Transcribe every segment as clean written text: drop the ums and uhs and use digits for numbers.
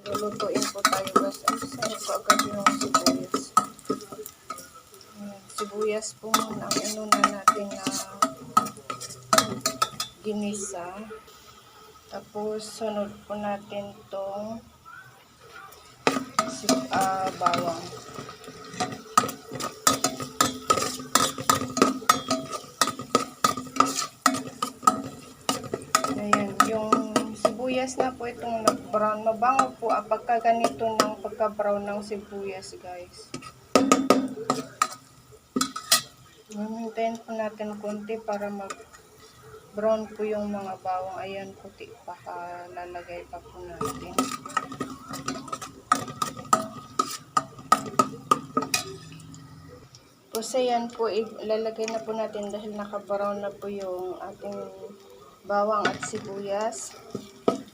Lulutuin po tayo guys. Ay, sarap ko agad yung sibuyas. Sibuyas po muna ang inuna natin na ginisa. Tapos sunod po natin tong bawang. Ayan, yung sibuyas na po itong nag-brown. Mabango po pagka ganito ng pagka-brown ng sibuyas, guys. Hintayin po natin konti para mag-brown po yung mga bawang. Ayan, puti pa. Lalagay pa po natin. Tapos ayan po, ilalagay na po natin dahil naka-brown na po yung ating bawang at sibuyas.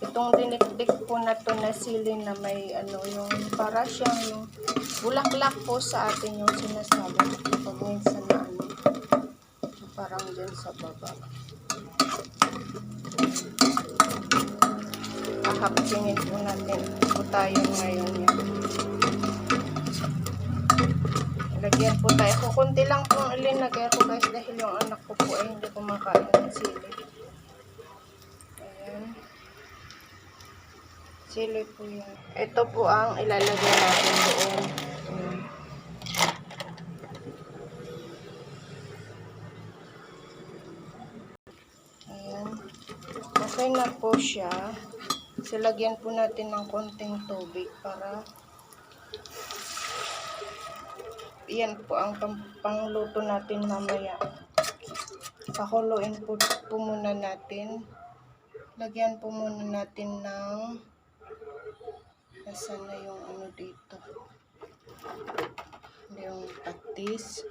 Itong dinikdik po na to na sili na may yung para siyang bulaklak po sa atin yung sinasabi. Kapag minsan na parang dyan sa baba. Kakapsingin po natin po tayo ngayon yan. Lagyan po tayo. Kukunti lang pong ilinagay ko guys dahil yung anak ko po ay hindi kumakain ng sili. Ayan. Sili po yan. Ito po ang ilalagay natin doon. Ayan. Okay na po siya. Silagyan po natin ng konting tubig para yan po ang pangluto natin mamaya. Pakuluin po muna natin. Lagyan po muna natin ng nasaan na yung dito. Yung patis.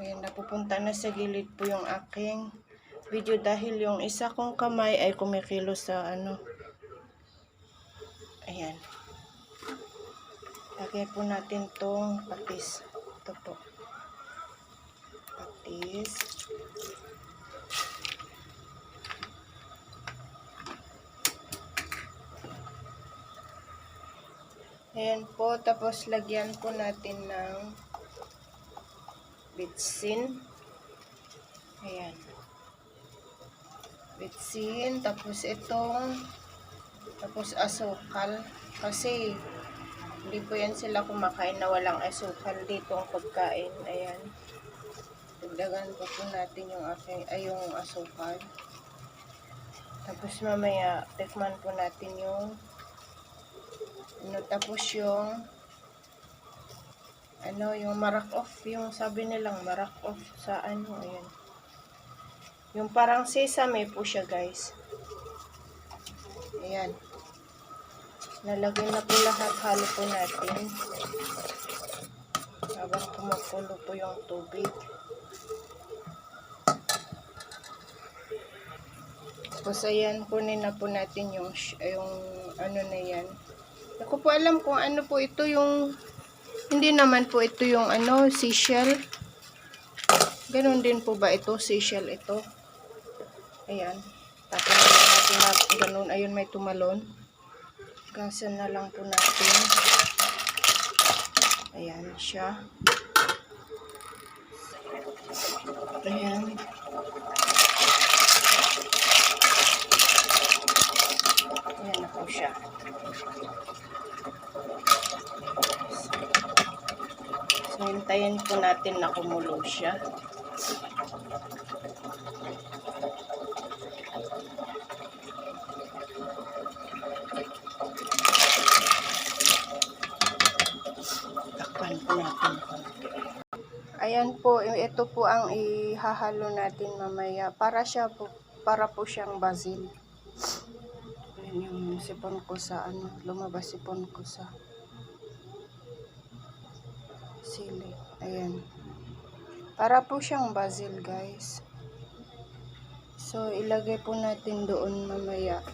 Ayan, napupunta na sa gilid po yung aking video dahil yung isa kong kamay ay kumikilos sa Ayan. Lagay po natin tong patis. Ito po. Patis. Ayan po. Tapos lagyan po natin ng bitsin. Ayan. Bitsin. Tapos itong asukal. Kasi hindi po yan sila kumakain na walang asukal dito ang pagkain. Ayan. Dagdagan po natin yung asukal. Tapos mamaya tikman po natin yung tapos yung yung marak off, yung sabi nilang marak off sa ayan. Yung parang sesame po siya guys. Ayan. Nalagay na po lahat, halo po natin. Habang kumukulo po yung tubig. Tapos ayan, kunin na po natin yung na yan. Ako po alam kung ano po ito yung, hindi naman po ito yung seashell. Ganon din po ba ito, seashell ito. Ayan. Tapos natin na ganun, ayun may tumalon. Gasan na lang po natin. Ayan siya. Ayan. Ayan na po siya. So, hintayin po natin na kumulo siya. Ayan po, ito po ang ihahalo natin mamaya para po siyang basil. Ayan yung sipon ko sa lumabas sipon ko sa sili. Ayan. Para po siyang basil guys. So ilagay po natin doon mamaya.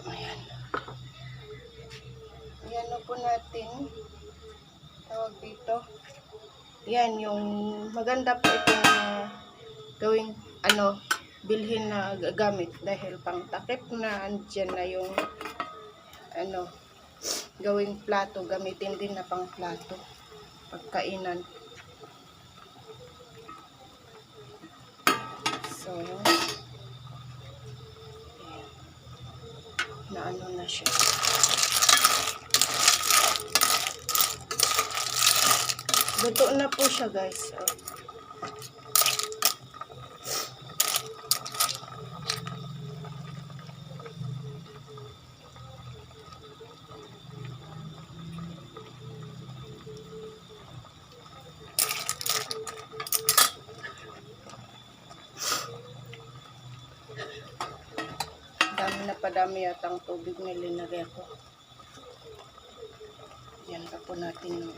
Ayan. Ayan na po natin. Tawag dito. Yan, yung maganda po ito na gawing bilhin na gamit dahil pang takip na andyan na yung ano, gawing plato, gamitin din na pang plato pagkainan. So na ano na siya. Luto na po siya, guys. Dami na padami yata ang tubig na linagay ko. Yan pa po natin yung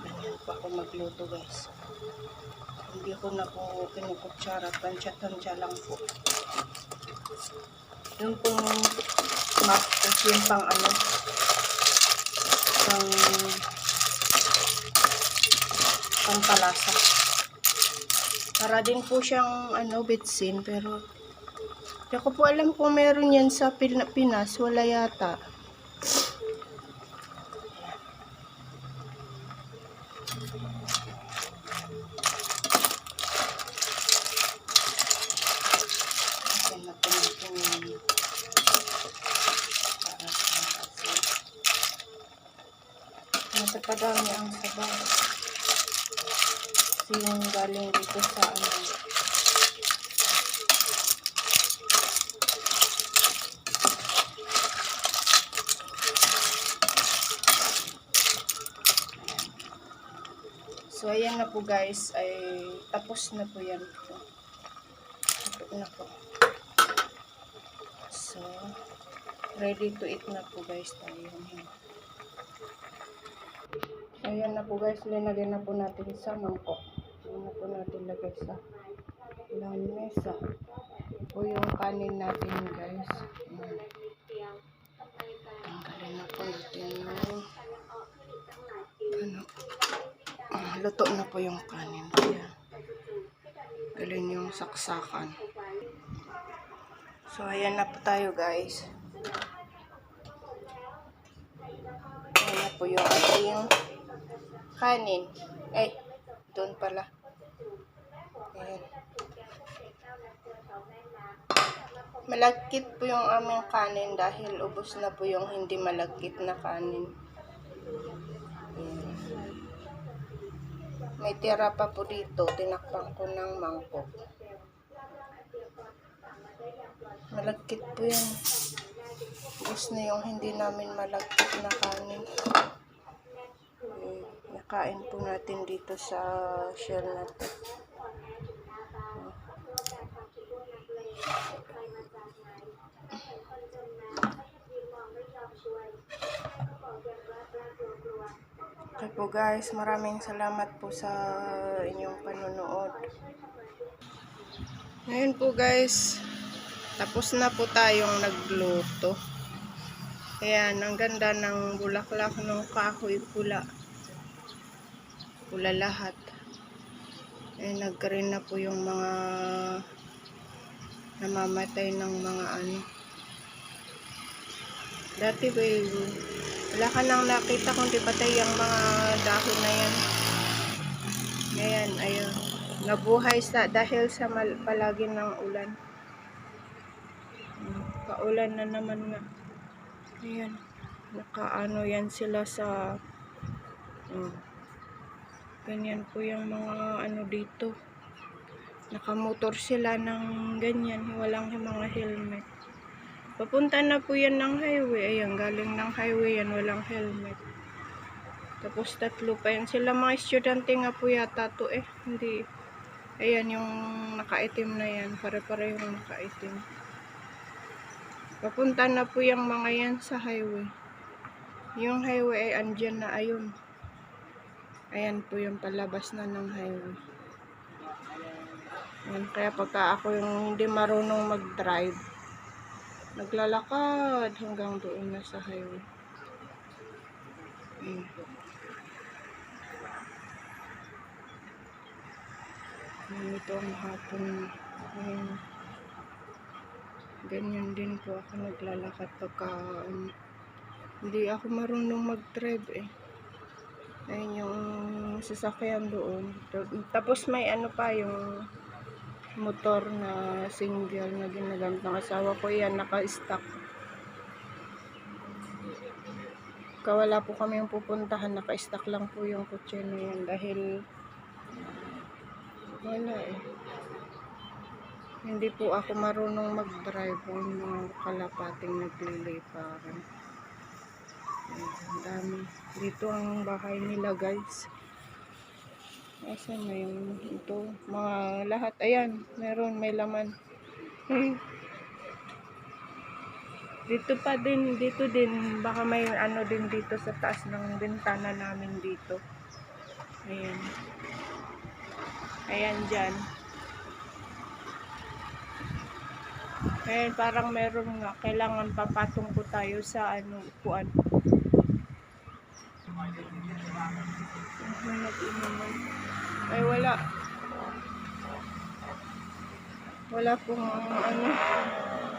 ganyan pa ako magluto, guys. Hindi ko na po kinukutsara, tansya-tansya lang po. Yung pong mapos, yung pang ano, pang palasa. Para din po siyang ano, bitsin, pero hindi ko po alam kung meron yan sa Pinas, wala yata. Nasa padami ang sabaw. Kasi yung galing dito sa ano. So ayan na po, guys, ay tapos na po yan. Tapos na po. So ready to eat na po, guys, tayo. Ayan na po, guys, linagay na po natin sa mangkok. Ayan na po natin lagay sa lamesa. O yung kanin natin, guys. Tanggalin na po natin yung ano, luto na po yung kanin. Kaya galin yung saksakan. So ayan na po tayo, guys. Ayan na po yung ating kanin. Ay, doon pala. Ayan. Malagkit po yung aming kanin dahil ubos na po yung hindi malagkit na kanin. Ayan. May tira pa po dito. Tinakpan ko ng mangkok. Malagkit po yan. Ubos na yung hindi namin malagkit na kanin. Nakain po natin dito sa shell na to. Okay po, guys, maraming salamat po sa inyong panonood. Ngayon po, guys, tapos na po tayong nagluto. Ayan, ang ganda ng bulaklak ng kahoy, pula. Pula lahat. Ayan, nagkaroon na po yung mga namamatay ng mga ano. Dati ba wala ka nang nakita kundi patay yung mga dahon na yan. Ngayon, ayun. Nabuhay dahil sa palagi ng ulan. Paulan na naman nga. Ayan. Nakaano yan sila sa ganyan po yung mga ano dito. Nakamotor sila ng ganyan. Walang mga helmet. Papunta na po yan ng highway. Ayan, galing ng highway yan. Walang helmet. Tapos tatlo pa yan. Sila mga estudyante nga po yata to eh. Hindi. Ayan yung nakaitim na yan. Pare-pare yung nakaitim. Papunta na po yung mga yan sa highway. Yung highway ay andyan na. Ayun. Ayan po yung palabas na ng highway. Ayan, kaya pagka ako yung hindi marunong mag-drive, naglalakad hanggang doon na sa highway. Ito ang hapon. Ayan. Ganyan din po ako naglalakad pagka hindi ako marunong mag-drive eh. Ayun yung sasakyan doon. Tapos may ano pa yung motor na single na ginagamit ng asawa ko. Yan, naka-stock. Wala po kami yung pupuntahan, naka-stock lang po yung kotse na yan dahil wala eh. Hindi po ako marunong mag-drive yung mga kalapating nagliliparan. Ang dami. Dito ang bahay nila guys. Asan na yung ito? Mga lahat. Ayan, meron, may laman. Dito pa din, dito din. Baka may ano din dito sa taas ng bintana namin dito. Ayan. Ayan dyan. Ayan, parang meron nga. Kailangan papatong ko tayo sa ano, upuan. Ay, wala. Wala pong ano.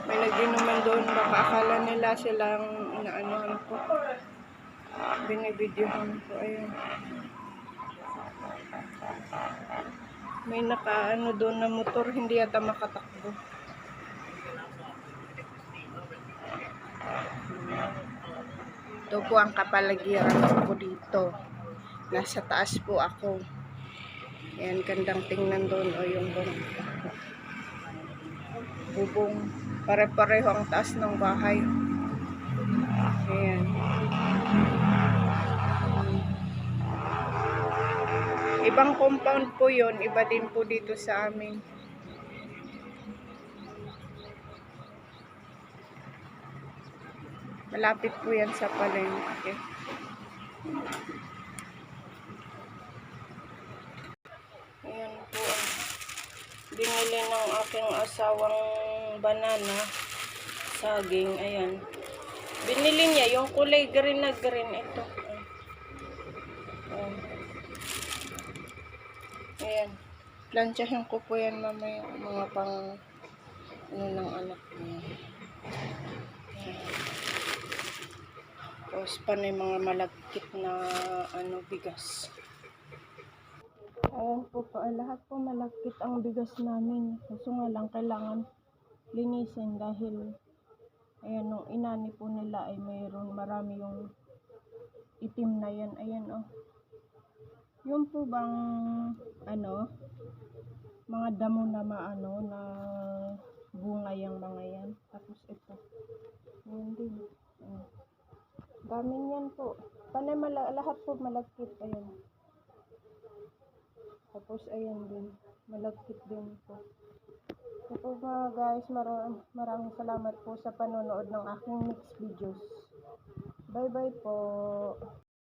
May nag-inuman doon. Baka akala nila silang inaanohan ko. Binibidyohan ko. Ayan. May naka-ano doon na motor. Hindi yata makatakbo. Ito po ang kapaligiran ko dito. Nasa taas po ako. Ayan, gandang tingnan doon. O yung bubong. Pare-pareho ang taas ng bahay. Ayan. Ibang compound po yon, iba din po dito sa amin. Malapit po yan sa palengke. Ayan po ang binili ng aking asawang banana, saging. Ayan. Binili niya yung kulay green na green. Ito. Ayan. Plansyahin ko po yan mamaya. Mga pang ano ng anak niya. Tapos panay mga malagkit na ano bigas. Ayan po pa. Lahat po malagkit ang bigas namin. Kaso nga lang kailangan linisin dahil ayan, nung inani po nila ay mayroon marami yung itim na yan. Ayan oh. Yung po bang ano, mga damo na maano na bunga yung mga yan. Tapos ito. Ayan din. Ayan. Dami yan po. Panay lahat po malagkit. Ayan. Tapos ayan din. Malagkit din po. So mga guys, maraming salamat po sa panonood ng aking next videos. Bye bye po.